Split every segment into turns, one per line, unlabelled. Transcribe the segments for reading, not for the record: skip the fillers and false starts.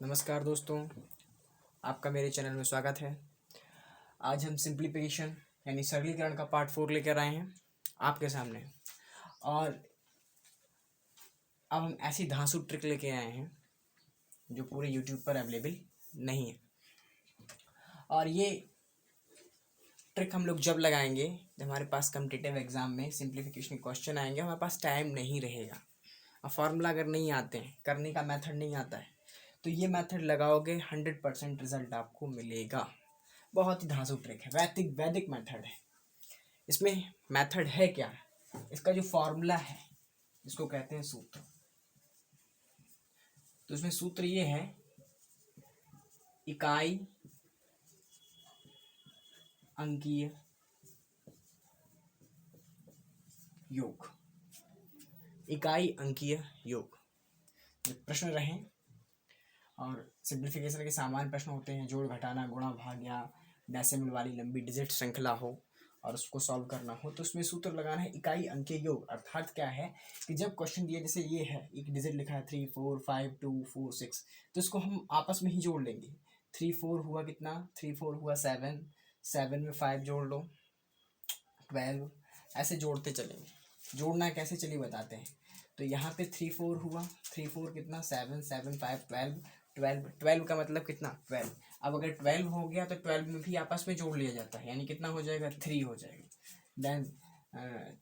नमस्कार दोस्तों, आपका मेरे चैनल में स्वागत है। आज हम सिंप्लीफिकेशन यानी सरलीकरण का पार्ट 4 लेकर आए हैं आपके सामने। और अब हम ऐसी धांसू ट्रिक लेके आए हैं जो पूरे यूट्यूब पर अवेलेबल नहीं है। और ये ट्रिक हम लोग जब लगाएंगे जब हमारे पास कॉम्पिटिटिव एग्जाम में सिंप्लीफिकेशन के क्वेश्चन आएंगे, हमारे पास टाइम नहीं रहेगा। अब फार्मूला अगर नहीं आते हैं, करने का मेथड नहीं आता है, तो ये मेथड लगाओगे 100% रिजल्ट आपको मिलेगा। बहुत ही धांसू ट्रिक है, वैदिक मेथड है। इसमें मेथड है क्या? इसका जो फॉर्मूला है जिसको कहते हैं सूत्र, तो इसमें सूत्र ये है इकाई अंकीय योग। इकाई अंकीय योग प्रश्न रहे और सिंप्लीफिकेशन के सामान्य प्रश्न होते हैं, जोड़ घटाना, गुणा भाग या डेसिमल वाली लंबी डिजिट श्रृंखला हो और उसको सॉल्व करना हो, तो उसमें सूत्र लगाना है इकाई अंकीय योग। अर्थात क्या है कि जब क्वेश्चन दिया, जैसे ये है, एक डिजिट लिखा है 3 4 5 2 4 6, तो इसको हम आपस में ही जोड़ लेंगे। 3 4 हुआ कितना? 3 4 हुआ 7, 7 में 5 जोड़ लो 12, ऐसे जोड़ते चलेंगे। जोड़ना कैसे चलिए बताते हैं। तो यहाँ पे 3 4 हुआ, 3 4 कितना? 7 7 5 12, 12 का मतलब कितना? 12। अब अगर 12 हो गया तो 12 में भी आपस में जोड़ लिया जाता है, यानी कितना हो जाएगा? 3 हो जाएगा। देन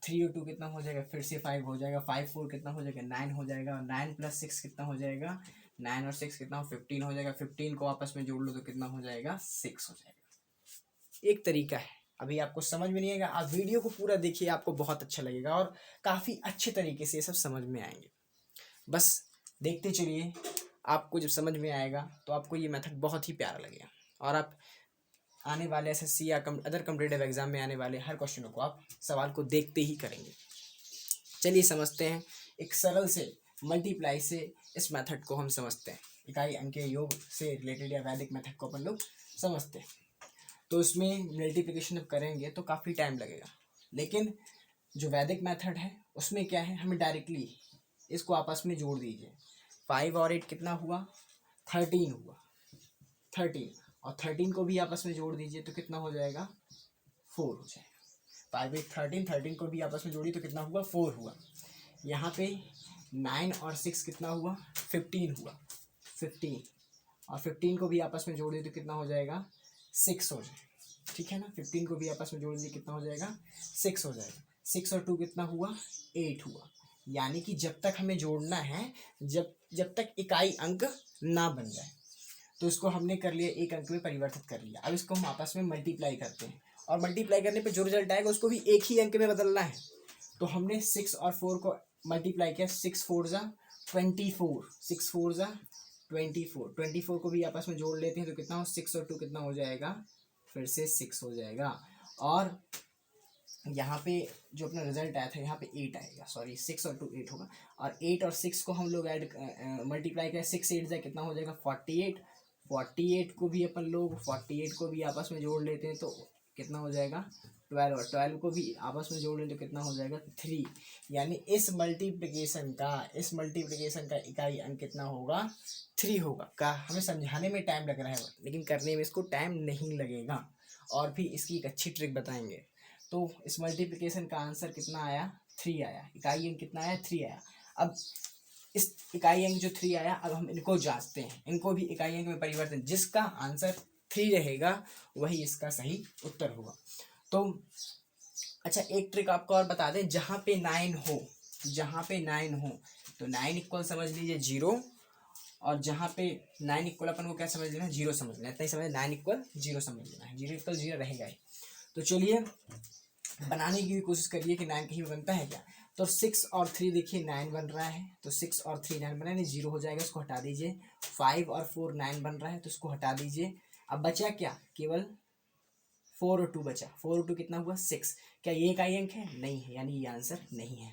3 और 2 कितना हो जाएगा? फिर से 5 हो जाएगा। 5 4 कितना हो जाएगा? 9 हो जाएगा। 9 + 6 कितना हो जाएगा? 9 और 6 कितना? 15 हो जाएगा। 15 को आपस में जोड़ लो तो कितना हो जाएगा? 6 हो जाएगा। एक तरीका है। अभी आपको समझ में नहीं आएगा, आप वीडियो को पूरा देखिए, आपको बहुत अच्छा लगेगा और काफ़ी अच्छे तरीके से ये सब समझ में आएंगे। बस देखते चलिए, आपको जब समझ में आएगा तो आपको ये मेथड बहुत ही प्यारा लगेगा और आप आने वाले एसएससी या अदर कॉम्पिटिटिव एग्जाम में आने वाले हर क्वेश्चनों को आप सवाल को देखते ही करेंगे। चलिए समझते हैं, एक सरल से मल्टीप्लाई से इस मेथड को हम समझते हैं। इकाई अंकीय योग से रिलेटेड या वैदिक मेथड को अपन लोग समझते हैं। तो इसमें मल्टीप्लिकेशन करेंगे तो काफ़ी टाइम लगेगा, लेकिन जो वैदिक मेथड है उसमें क्या है, हमें डायरेक्टली इसको आपस में जोड़ दीजिए। 5 और 8 कितना हुआ? 13 हुआ। 13 और 13 को भी आपस में जोड़ दीजिए तो कितना हो जाएगा? 4 हो जाएगा। 5 8 13, 13 को भी आपस में जोड़ी तो कितना हुआ? 4 हुआ। यहाँ पे 9 और 6 कितना हुआ? 15 हुआ। 15 और 15 को भी आपस में जोड़ दिए तो कितना हो जाएगा? 6 हो जाएगा। ठीक है ना? 15 को भी आपस में जोड़ दिए कितना हो जाएगा? 6 हो जाएगा। 6 और 2 कितना हुआ? 8 हुआ। यानी कि जब तक हमें जोड़ना है, जब तक इकाई अंक ना बन जाए, तो इसको हमने कर लिया, एक अंक में परिवर्तित कर लिया। अब इसको हम आपस में मल्टीप्लाई करते हैं और मल्टीप्लाई करने पे जो रिजल्ट आएगा उसको भी एक ही अंक में बदलना है। तो हमने 6 और 4 को मल्टीप्लाई किया। 6 4 ज़ा 24, 6 4 ज़ा 24, 24 को भी आपस में जोड़ लेते हैं तो कितना हो? 6 और 2 कितना हो जाएगा? फिर से 6 हो जाएगा। और यहाँ पे जो अपना रिजल्ट आया था, यहाँ पे 8 आएगा। सॉरी, 6 और 2 8 होगा। और 8 और 6 को हम लोग ऐड मल्टीप्लाई करें, 6 8 जाए कितना हो जाएगा? 48। 48 को भी अपन लोग 48 को भी आपस में जोड़ लेते हैं तो कितना हो जाएगा? 12। और 12 को भी आपस में जोड़ लें तो कितना हो जाएगा? 3। यानी इस मल्टीप्लिकेशन का इकाई अंक कितना होगा? 3 होगा। का हमें समझाने में टाइम लग रहा है, लेकिन करने में इसको टाइम नहीं लगेगा। और भी इसकी एक अच्छी ट्रिक बताएंगे। तो इस मल्टीप्लिकेशन का आंसर कितना आया? 3 आया। इकाई अंक कितना आया? 3 आया। अब इस इकाई अंक जो 3 आया, अब हम इनको जांचते हैं, इनको भी इकाई अंक में परिवर्तन। जिसका आंसर 3 रहेगा वही इसका सही उत्तर होगा। तो अच्छा, एक ट्रिक आपको और बता दें, जहाँ पे 9 हो तो 9 इक्वल समझ लीजिए 0, और जहाँ पे 9 इक्वल अपन को क्या समझ लेना? 0 समझ लेना। इतना ही समझ, 9 इक्वल 0 समझ लेना है। 0 इक्वल 0 रहेगा ही। तो चलिए बनाने की भी कोशिश करिए कि 9 कहीं बनता है क्या। तो 6 और 3 देखिए 9 बन रहा है, तो 6 और 3 9 बना, नहीं 0 हो जाएगा, उसको हटा दीजिए। 5 और 4 9 बन रहा है तो उसको हटा दीजिए। अब बचा क्या? केवल 4 और 2 बचा। 4 और 2 कितना हुआ? 6। क्या ये इकाई अंक है? नहीं है, यानी ये आंसर नहीं है।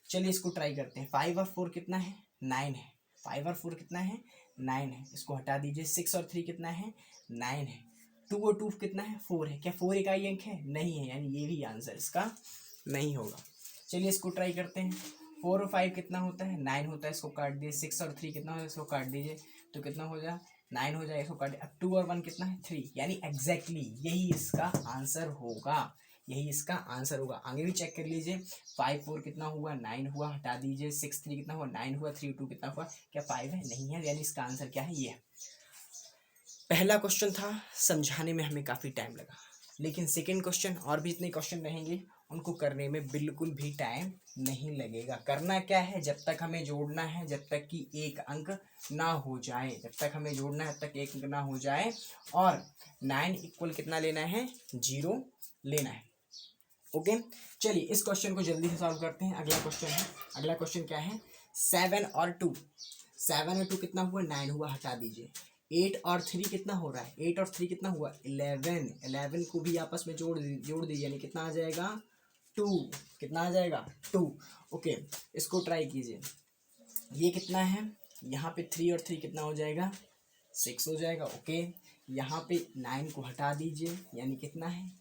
चलिए इसको ट्राई करते हैं। 5 और 4 कितना है? 9 है। 5 और 4 कितना है? 9 है, इसको हटा दीजिए। 6 और 3 कितना है? 9 है। 2 और 2 कितना है? 4 है। क्या 4 इकाई अंक है? नहीं है, यानी ये भी आंसर इसका नहीं होगा। चलिए इसको ट्राई करते हैं। 4 और 5 कितना होता है? 9 होता है, इसको काट दिए। 6 और 3 कितना होता है? इसको काट दीजिए। तो कितना हो जाए 9 हो जाएगा, इसको काटे। अब 2 और 1 कितना है 3, यानी एग्जैक्टली यही इसका आंसर होगा, यही इसका आंसर होगा। आगे भी चेक कर लीजिए, 5 4 कितना हुआ 9 हुआ, हटा दीजिए, 6 3 कितना हुआ 9 हुआ, 3 2 कितना हुआ, क्या 5 है, नहीं है, यानी इसका आंसर क्या है, ये है। पहला क्वेश्चन था, समझाने में हमें काफ़ी टाइम लगा, लेकिन सेकंड क्वेश्चन और भी इतने क्वेश्चन रहेंगे, उनको करने में बिल्कुल भी टाइम नहीं लगेगा। करना क्या है, जब तक हमें जोड़ना है, जब तक कि एक अंक ना हो जाए, जब तक हमें जोड़ना है तब तक एक अंक ना हो जाए, और 9 इक्वल कितना लेना है 0 लेना है। ओके, चलिए इस क्वेश्चन को जल्दी से सॉल्व करते हैं। अगला क्वेश्चन है, अगला क्वेश्चन क्या है, 7 और 2, 7 और 2 कितना हुआ 9 हुआ, हटा दीजिए। 8 और 3 कितना हो रहा है, 8 और 3 कितना हुआ 11, 11 को भी आपस में जोड़ दीजिए, यानी कितना आ जाएगा 2, कितना आ जाएगा 2। ओके, इसको ट्राई कीजिए, ये कितना है, यहाँ पे 3 और 3 कितना हो जाएगा 6 हो जाएगा। ओके, यहाँ पे 9 को हटा दीजिए, यानी कितना है,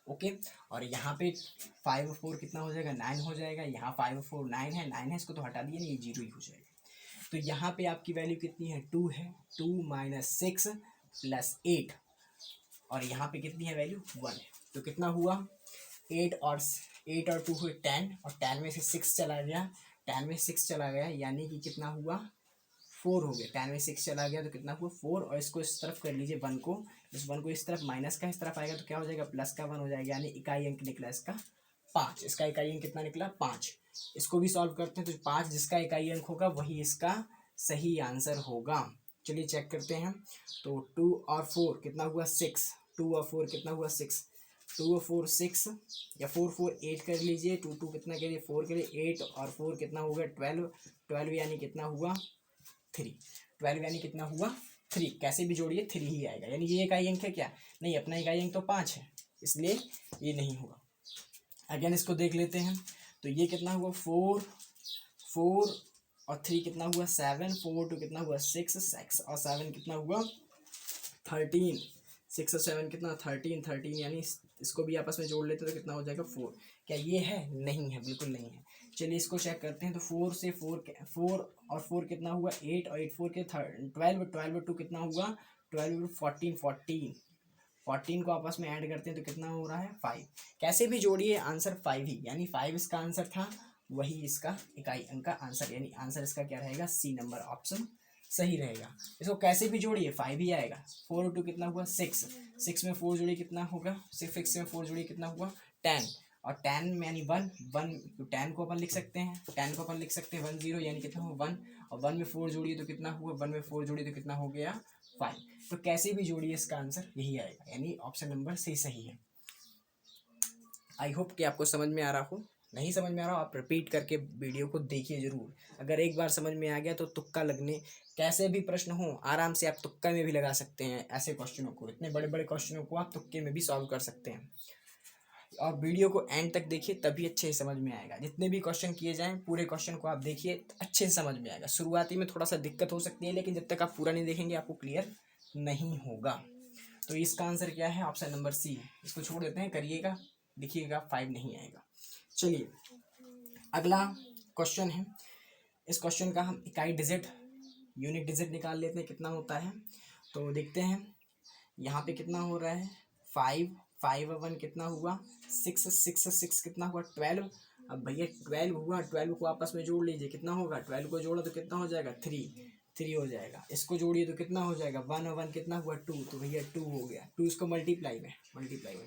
ओके, और यहाँ पे 5 और 4 कितना हो जाएगा 9 हो जाएगा, यहाँ 5 और 4 9 है, 9 है, इसको तो हटा दिए ना, ये 0 ही हो जाएगा। तो यहाँ पे आपकी वैल्यू कितनी है 2 है, 2 माइनस 6 प्लस 8, और यहाँ पे कितनी है वैल्यू 1 है। तो कितना हुआ 8 और 2 हुए 10, और 10 में से 6 चला गया, 10 में 6 चला गया, यानी कि कितना हुआ 4 हो गया। 10 में 6 चला गया तो कितना हुआ 4, और इसको इस तरफ कर लीजिए 1 को, इस 1 को इस तरफ, माइनस का इस तरफ आएगा तो क्या हो जाएगा प्लस का 1 हो जाएगा, यानी इकाई अंक निकला इसका 5। इसका इकाई अंक कितना निकला 5। इसको भी सॉल्व करते हैं, तो 5 जिसका इकाई अंक होगा वही इसका सही आंसर होगा। चलिए चेक करते हैं, तो 2 और 4 कितना हुआ 6, 2 और 4 कितना हुआ 6, 2 और 4 6, या 4 4 8 कर लीजिए, 2 2 कितना करिए 4 करिए, 8 और 4 कितना हो गया 12, 12 यानी कितना हुआ 3, 12 यानी कितना हुआ 3, कैसे भी जोड़िए 3 ही आएगा, यानी ये इकाई अंक है क्या, नहीं, अपना इकाई अंक तो 5 है, इसलिए ये नहीं होगा। अगेन इसको देख लेते हैं, तो ये कितना हुआ 4 4 और 3 कितना हुआ 7, 4 2 कितना हुआ 6 6 और 7 कितना हुआ 13, 6 और 7 कितना 13 13, यानी इसको भी आपस में जोड़ लेते तो कितना हो जाएगा 4। क्या ये है, नहीं है, बिल्कुल नहीं है। चलिए इसको चेक करते हैं, तो 4 से 4 और 4 कितना हुआ 8, और 8 4 के 12, 12 2 कितना हुआ 12 14 14, 14 को आपस में ऐड करते हैं तो कितना हो रहा है 5। कैसे भी जोड़िए आंसर 5 ही, यानी 5 इसका आंसर था, वही इसका इकाई अंक का आंसर, यानी आंसर इसका क्या रहेगा सी नंबर ऑप्शन सही रहेगा। इसको कैसे भी जोड़िए 5 ही आएगा। 4 और 2 कितना हुआ 6, 6 में 4 जोड़िए कितना होगा 6 में 4 जोड़िए कितना हुआ 10, और 10 में यानी 1 10 को अपन लिख सकते हैं, 10 को अपन लिख सकते हैं 1 0, यानी कितना हुआ 1, और 1 में 4 जोड़िए तो कितना हुआ 1 में 4 जोड़िए तो कितना हो गया 5। तो कैसे भी जोड़िए इसका आंसर यही आएगा, यानी ऑप्शन नंबर सही है। आई होप कि आपको समझ में आ रहा हो, नहीं समझ में आ रहा हो आप रिपीट करके वीडियो को देखिए ज़रूर। अगर एक बार समझ में आ गया तो तुक्का लगने, कैसे भी प्रश्न हो आराम से आप तुक्का में भी लगा सकते हैं। ऐसे क्वेश्चनों को, इतने बड़े बड़े क्वेश्चनों को आप तुक्के में भी सॉल्व कर सकते हैं। और वीडियो को एंड तक देखिए, तभी अच्छे से समझ में आएगा। जितने भी क्वेश्चन किए जाएं पूरे क्वेश्चन को आप देखिए, अच्छे से समझ में आएगा। शुरुआती में थोड़ा सा दिक्कत हो सकती है, लेकिन जब तक आप पूरा नहीं देखेंगे आपको क्लियर नहीं होगा। तो इसका आंसर क्या है, ऑप्शन नंबर सी है। इसको छोड़ देते हैं, करिएगा, देखिएगा 5 नहीं आएगा। चलिए अगला क्वेश्चन है, इस क्वेश्चन का हम इकाई डिजिट यूनिट डिजिट निकाल लेते हैं कितना होता है। तो देखते हैं यहाँ पे कितना हो रहा है 5 5 और 1 कितना हुआ 6 6 6 कितना हुआ 12। अब भैया 12 हुआ, 12 को आपस में जोड़ लीजिए कितना होगा, 12 को जोड़ा तो कितना हो जाएगा 3 हो जाएगा। इसको जोड़िए तो कितना हो जाएगा 1 और 1 कितना हुआ 2, तो भैया 2 हो गया। 2 इसको मल्टीप्लाई में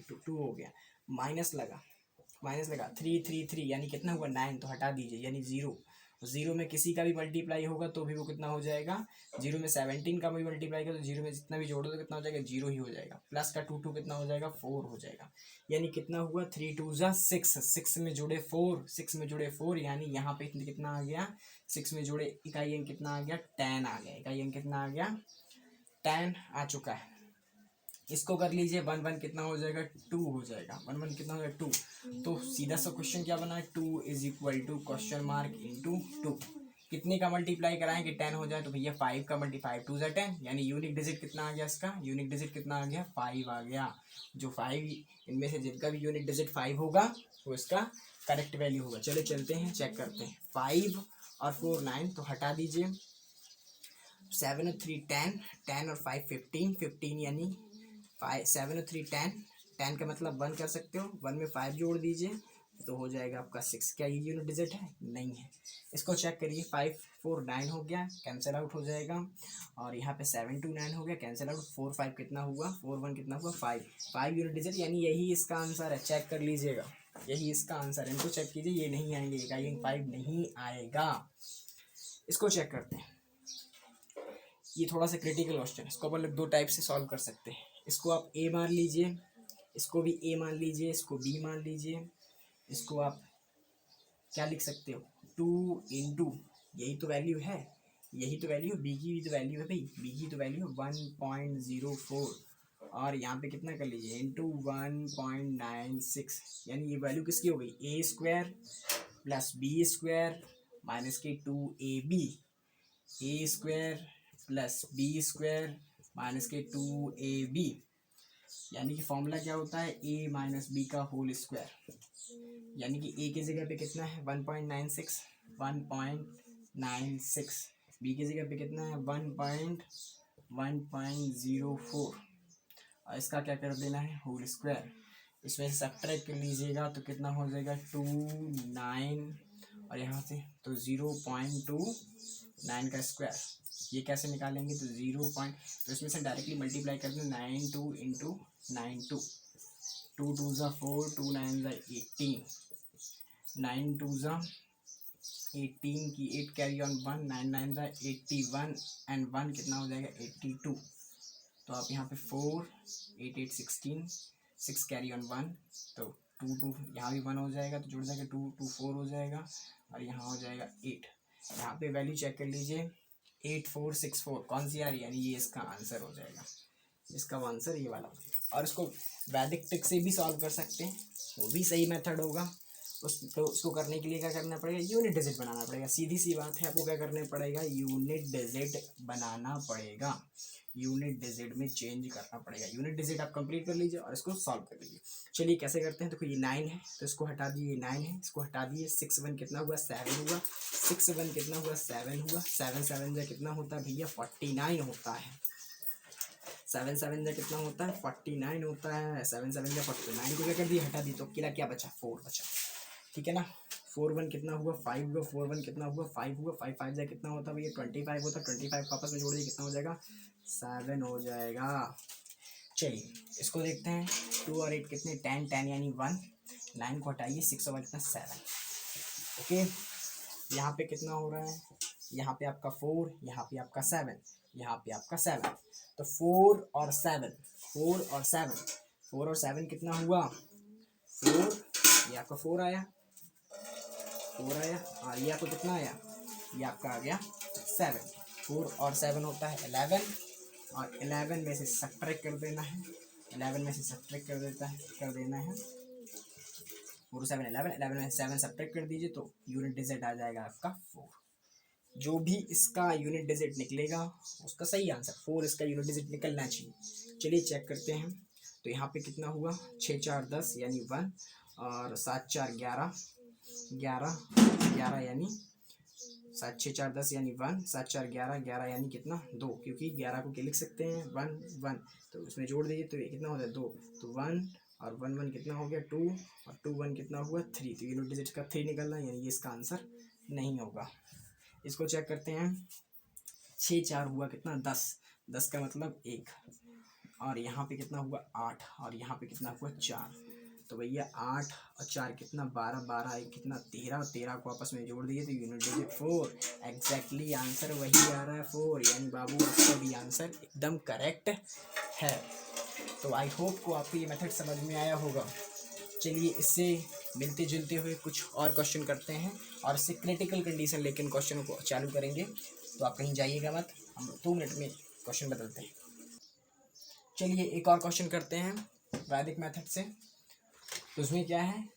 2 हो गया, माइनस लगा 3 3 3, यानी कितना हुआ 9, तो हटा दीजिए यानी 0। 0 में किसी का भी मल्टीप्लाई होगा तो भी वो कितना हो जाएगा, 0 में 17 का भी मल्टीप्लाई करो तो 0 में जितना भी जोड़ो तो कितना हो जाएगा 0 ही हो जाएगा। प्लस का 2 2 कितना हो जाएगा 4 हो जाएगा, यानी कितना हुआ 3 2 जा 6, 6 में जुड़े 4, 6 में जुड़े 4, यानी यहाँ पे कितना आ गया 6 में जुड़े इकाई अंक कितना आ गया 10 आ गया, इकाई अंक कितना आ गया 10 आ चुका है। इसको कर लीजिए 1 1 कितना हो जाएगा 2 हो जाएगा, 1 1 कितना हो जाएगा 2। तो सीधा सा क्वेश्चन क्या बना है 2 is equal to question mark into 2। कितने का मल्टीप्लाई कराएं कि 10 हो जाए, तो भैया 5 का मल्टीप्लाई 2 जा 10, यानी यूनिक डिजिट कितना आ गया इसका, यूनिक डिजिट कितना आ गया 5 आ गया। जो 5 इनमें से जिनका भी यूनिक डिजिट 5 होगा वो इसका करेक्ट वैल्यू होगा। चलो चलते हैं चेक करते हैं, 5 और 4 9, तो हटा दीजिए 7 और 3 10, 10 और 5 15, 15 यानी 7 और 3 10, 10 का मतलब 1 कर सकते हो, 1 में 5 जोड़ दीजिए तो हो जाएगा आपका 6। क्या ये यूनिट डिजिट है? नहीं है। इसको चेक करिए, 5 4 9 हो गया, कैंसिल आउट हो जाएगा। और यहाँ पे 7 2 9 हो गया, कैंसिल आउट। 4 5 कितना हुआ, 4 1 कितना हुआ, 5 यूनिट डिजिट, यानी यही इसका आंसर है। चेक कर लीजिएगा, यही इसका आंसर है। इनको चेक कीजिए, ये नहीं आएंगे, 5 नहीं आएगा। इसको चेक करते हैं, ये थोड़ा सा क्रिटिकल क्वेश्चन है। इसको अपन लोग दो टाइप से सॉल्व कर सकते हैं। इसको आप ए मान लीजिए, इसको भी ए मान लीजिए, इसको बी मान लीजिए। इसको आप क्या लिख सकते हो, 2 इंटू, यही तो वैल्यू है, यही तो वैल्यू, बी की भी तो वैल्यू है भाई, बी की तो वैल्यू 1.04, और यहाँ पे कितना कर लीजिए, इंटू 1.96, यानी ये वैल्यू किसकी हो गई, A square plus B square minus के 2ab, A square plus B square minus के 2ab, यानी कि फॉर्मूला क्या होता है, ए माइनस बी का होल स्क्वायर, यानी कि ए की जगह पे कितना है 1.96, 1.96, बी की जगह पे कितना है 1.04, और इसका क्या कर देना है, होल स्क्वायर। इसमें से सब्ट्रैक्ट कर लीजिएगा तो कितना हो जाएगा 29, और यहाँ से तो 0.29 का स्क्वायर। ये कैसे निकालेंगे, तो 0. तो इसमें से डायरेक्टली मल्टीप्लाई कर दें, 92 इंटू 92, 2 2 ज़ा 4, 2 9 ज़ा 18, 9 2 ज़ा 18 की 8 कैरी ऑन 1, 9 9 ज़ा 81, एंड 1 कितना हो जाएगा 82। तो आप यहाँ पे 4 8 8 16, 6 कैरी ऑन 1, तो 2 2 यहाँ भी 1 हो जाएगा तो जुड़ जाएगा, 2 2 4 हो जाएगा, और यहाँ हो जाएगा 8। यहाँ पे वैल्यू चेक कर लीजिए, 8464 कौन सी आ रही है, यानी ये इसका आंसर हो जाएगा, इसका आंसर ये वाला हो जाएगा। और इसको वैदिक ट्रिक से भी सॉल्व कर सकते हैं, वो भी सही मेथड होगा। उसको करने के लिए क्या करना पड़ेगा, यूनिट डिजिट बनाना पड़ेगा। सीधी सी बात है, आपको क्या करना पड़ेगा, यूनिट डिजिट बनाना पड़ेगा, यूनिट डिजिट में चेंज करना पड़ेगा। यूनिट डिजिट आप कंप्लीट कर लीजिए और इसको सॉल्व कर लीजिए। चलिए कैसे करते हैं, देखो ये 9 है तो इसको हटा दिए, 9 है इसको हटा दिए, 6 1 कितना हुआ 7 हुआ, 6 1 कितना हुआ 7 हुआ, 7 7 जो कितना होता है भैया 49 होता है, 7 7 जो कितना होता है 49 होता है, 7 7 जो 49 को क्या कर दिया, हटा दी, तो किला क्या बचा 4 बचा, ठीक है ना। 4 1 कितना हुआ 5 हुआ, 4 1 कितना हुआ 5 हुआ, 5 5 जा कितना होता है भैया 25 होता है, 25 को आपस में जोड़ दिए कितना हो जाएगा 7 हो जाएगा। चलिए इसको देखते हैं, 2 और 8 कितने 10 10 यानी 1, 9 को हटाइए, 6 और 1 कितना 7, ओके। यहाँ पे कितना हो रहा है, यहाँ पे आपका 4, यहाँ पे आपका 7, यहाँ पे आपका 7, तो 4 और 7, 4 और 7, 4 और 7 कितना हुआ 4, ये आपका 4 आया, 4 आया, और ये आपको कितना आया, ये आपका आ गया 7। 4 और 7 होता है 11, और 11 में से सब्ट्रैक्ट कर देना है, 11 में से सब्ट्रैक्ट कर देना है 4 7 11, 11 में 7 सब्ट्रैक्ट कर दीजिए तो यूनिट डिजिट आ जाएगा आपका 4। जो भी इसका यूनिट डिजिट निकलेगा उसका सही आंसर 4, इसका यूनिट डिजिट निकलना चाहिए। चलिए चेक करते हैं, तो यहाँ पे कितना हुआ 6 4 10 यानी 1, और 7 4 11 11 11 यानी 7 6 4 10 यानी 1, 7 4 11 11 यानी कितना 2, क्योंकि 11 को क्या लिख सकते हैं 1 1, तो उसमें जोड़ दीजिए तो ये कितना हो जाए 2, तो 1 और 1 1 कितना हो गया 2, और 2 1 कितना हुआ 3, तो यूनिट डिजिट का 3 निकलना, यानी ये इसका आंसर नहीं होगा। इसको चेक करते हैं, 6 4 हुआ कितना 10, 10 का मतलब 1, और यहाँ पे कितना हुआ 8, और यहाँ पे कितना हुआ 4, तो भैया 8 और 4 कितना 12, 12 1 कितना 13, और 13 को आपस में जोड़ दिए तो यूनिट डिजिट 4, एग्जैक्टली आंसर वही आ रहा है 4, यानी बाबू आपका भी आंसर एकदम करेक्ट है। तो आई होप को आपको ये मेथड समझ में आया होगा। चलिए इससे मिलते जुलते हुए कुछ और क्वेश्चन करते हैं, और इससे क्रिटिकल कंडीशन लेकिन क्वेश्चनों को चालू करेंगे, तो आप कहीं जाइएगा मत, हम 2 मिनट में क्वेश्चन बदलते हैं। चलिए एक और क्वेश्चन करते हैं वैदिक मेथड से। तो उसमें क्या है,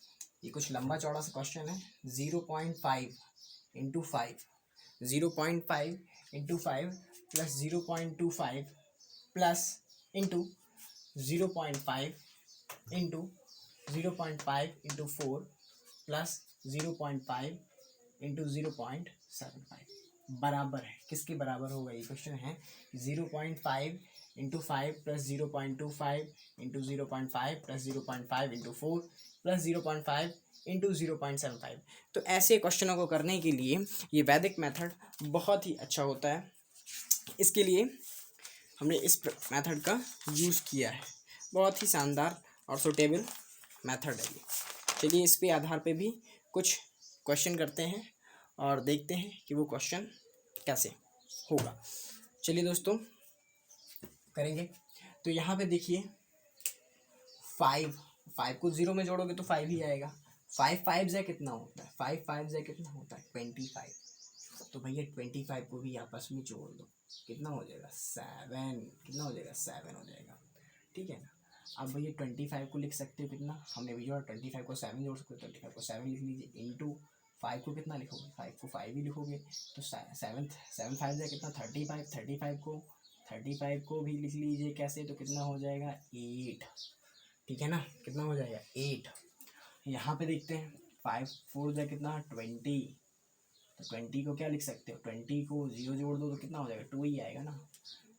ये कुछ लंबा चौड़ा सा क्वेश्चन है, 0.5 into 5, 0.5 into 5 plus 0.25 plus into 0.5 into 0.5 into 4 plus 0.5 into 0.75। बराबर है, किसके बराबर होगा ये क्वेश्चन है। 0.5 into 5 plus 0.25 into 0.5 plus 0.5 into 4 plus 0.5 into 0.75। तो ऐसे क्वेश्चनों को करने के लिए ये वैदिक मेथड बहुत ही अच्छा होता है। इसके लिए हमने इस मेथड का यूज़ किया है, बहुत ही शानदार और सूटेबल मेथड है ये। चलिए इस पे आधार पे भी कुछ क्वेश्चन करते हैं और देखते हैं कि वो क्वेश्चन कैसे होगा। चलिए दोस्तों करेंगे। तो यहाँ पे देखिए 5 को 0 में जोड़ोगे तो 5 ही आएगा। 5 5 से कितना होता है, 5 5 से कितना होता है 25। तो भैया 25 को भी आपस में जोड़ दो, कितना हो जाएगा 7, कितना हो जाएगा 7 हो जाएगा, ठीक है ना। अब भैया 25 को लिख सकते हो कितना, हमने भी जोड़ा 25 को 7 जोड़ सकते हो, 25 को 7 लिख लीजिए इंटू 5 को कितना लिखोगे, 5 को 5 ही लिखोगे। तो 7 5 से कितना 35, 35 को भी लिख लीजिए कैसे, तो कितना हो जाएगा 8, ठीक है ना, कितना हो जाएगा 8। यहाँ पे देखते हैं 5 4 से कितना 20, तो 20 को क्या लिख सकते हो, 20 को 0 जोड़ दो तो कितना हो जाएगा 2 ही आएगा ना।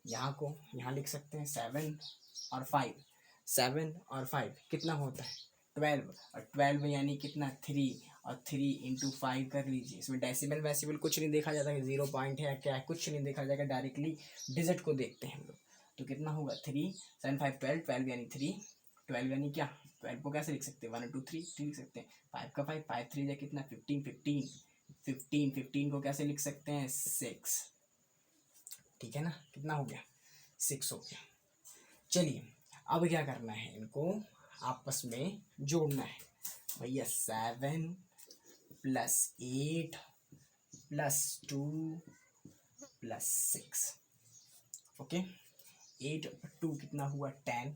यहाँ लिख सकते हैं 7 और 5 कितना होता है 12, और 12 यानी कितना 3, और 3 इंटू 5 कर लीजिए। इसमें डेसिमल वैसिमल कुछ नहीं देखा जाता है, 0 पॉइंट है क्या है कुछ नहीं देखा जाएगा, डायरेक्टली डिजिट को देखते हैं हम लोग। तो कितना होगा 3 7 5 12, 12 यानी 3, 12 यानी क्या, 12 को कैसे लिख सकते हैं 1 2 3 लिख सकते हैं। 5 का 5 5 3 या कितना 15 को कैसे लिख सकते हैं 6, ठीक है ना, कितना हो गया 6 हो गया। चलिए अब क्या करना है, इनको आपस में जोड़ना है भैया। 7 प्लस 8 प्लस 2 प्लस 6, ओके। 8 और 2 कितना हुआ 10,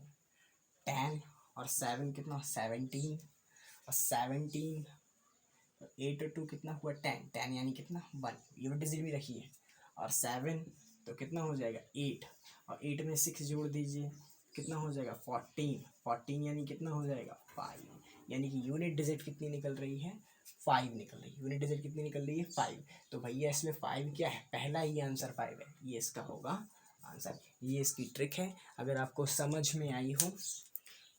10 और 7 कितना 17, और 17 8 और 2 कितना हुआ 10, 10 यानी कितना 1, ये डिजिट भी रखिए। और 7 तो कितना हो जाएगा 8, और 8 में 6 जोड़ दीजिए कितना हो जाएगा 14, 14 यानी कितना हो जाएगा 5, यानी कि यूनिट डिजिट कितनी निकल रही है 5 निकल रही है, यूनिट डिजिट कितनी निकल रही है 5। तो भैया इसमें 5 क्या है, पहला ही आंसर 5 है, ये इसका होगा आंसर। ये इसकी ट्रिक है, अगर आपको समझ में आई हो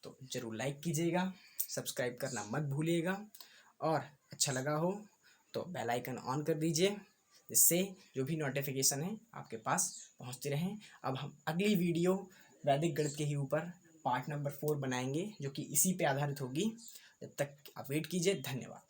तो ज़रूर लाइक कीजिएगा, सब्सक्राइब करना मत भूलिएगा, और अच्छा लगा हो तो बेल आइकन ऑन कर दीजिए, जिससे जो भी नोटिफिकेशन है आपके पास पहुंचती रहें। अब हम अगली वीडियो वैदिक गणित के ही ऊपर पार्ट नंबर 4 बनाएंगे, जो कि इसी पे आधारित होगी। जब तक आप वेट कीजिए, धन्यवाद।